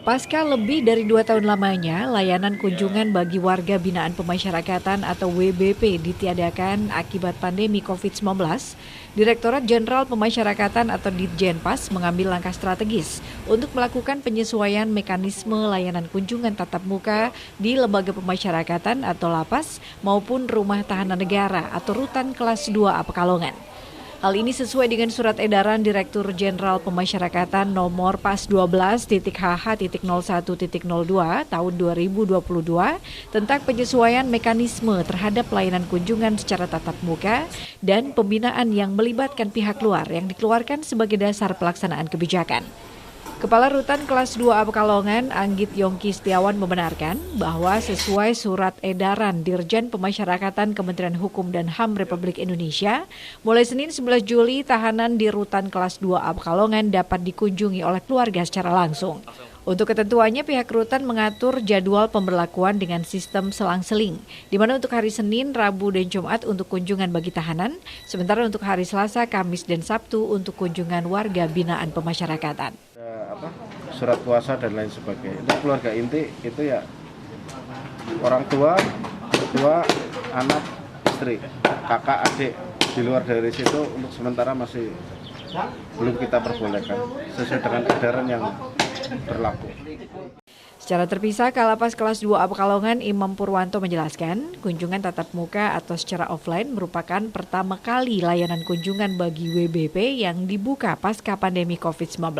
Pasca lebih dari 2 tahun lamanya, layanan kunjungan bagi warga binaan pemasyarakatan atau WBP ditiadakan akibat pandemi COVID-19, Direktorat Jenderal Pemasyarakatan atau Ditjenpas mengambil langkah strategis untuk melakukan penyesuaian mekanisme layanan kunjungan tatap muka di lembaga pemasyarakatan atau lapas maupun rumah tahanan negara atau rutan kelas 2A Pekalongan. Hal ini sesuai dengan surat edaran Direktur Jenderal Pemasyarakatan nomor PAS 12.HH.01.02 tahun 2022 tentang penyesuaian mekanisme terhadap pelayanan kunjungan secara tatap muka dan pembinaan yang melibatkan pihak luar yang dikeluarkan sebagai dasar pelaksanaan kebijakan. Kepala Rutan Kelas 2A Pekalongan, Anggit Yongki Setiawan membenarkan bahwa sesuai surat edaran Dirjen Pemasyarakatan Kementerian Hukum dan HAM Republik Indonesia, mulai Senin 11 Juli tahanan di Rutan Kelas 2A Pekalongan dapat dikunjungi oleh keluarga secara langsung. Untuk ketentuannya, pihak rutan mengatur jadwal pemberlakuan dengan sistem selang-seling, di mana untuk hari Senin, Rabu, dan Jumat untuk kunjungan bagi tahanan, sementara untuk hari Selasa, Kamis, dan Sabtu untuk kunjungan warga binaan pemasyarakatan. Surat kuasa dan lain sebagainya. Itu keluarga inti itu ya orang tua, mertua, anak, istri, kakak, adik. Di luar dari situ untuk sementara masih belum kita perbolehkan sesuai dengan edaran yang berlaku. Secara terpisah, Kalapas Kelas 2A Pekalongan Imam Purwanto menjelaskan, kunjungan tatap muka atau secara offline merupakan pertama kali layanan kunjungan bagi WBP yang dibuka pasca pandemi COVID-19.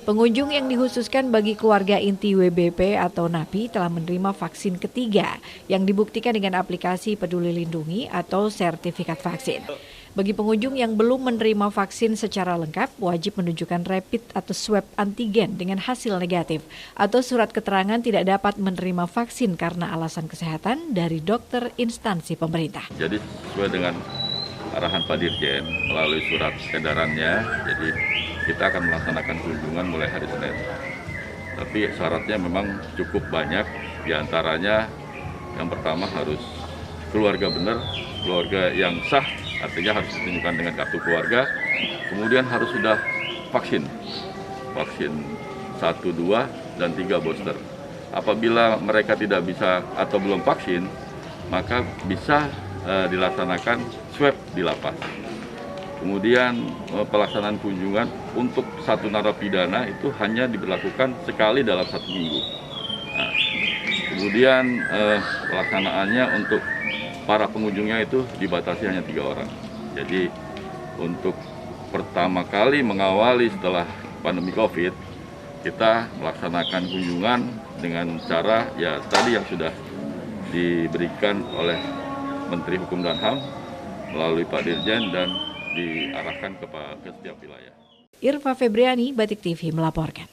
Pengunjung yang dikhususkan bagi keluarga inti WBP atau NAPI telah menerima vaksin ketiga yang dibuktikan dengan aplikasi Peduli Lindungi atau sertifikat vaksin. Bagi pengunjung yang belum menerima vaksin secara lengkap, wajib menunjukkan rapid atau swab antigen dengan hasil negatif atau surat keterangan tidak dapat menerima vaksin karena alasan kesehatan dari dokter instansi pemerintah. Jadi sesuai dengan arahan Pak Dirjen melalui surat edarannya, jadi kita akan melaksanakan kunjungan mulai hari Senin. Tapi syaratnya memang cukup banyak, diantaranya yang pertama harus keluarga benar, keluarga yang sah, artinya harus ditunjukkan dengan kartu keluarga, kemudian harus sudah vaksin 1, 2, dan 3 booster. Apabila mereka tidak bisa atau belum vaksin, maka bisa dilaksanakan swab di lapas. Kemudian pelaksanaan kunjungan untuk satu narapidana itu hanya diberlakukan sekali dalam 1 minggu. Nah, kemudian pelaksanaannya untuk para pengunjungnya itu dibatasi hanya 3 orang. Jadi untuk pertama kali mengawali setelah pandemi COVID, kita melaksanakan kunjungan dengan cara ya tadi yang sudah diberikan oleh Menteri Hukum dan HAM melalui Pak Dirjen dan diarahkan ke setiap wilayah. Irva Febriani, Batik TV melaporkan.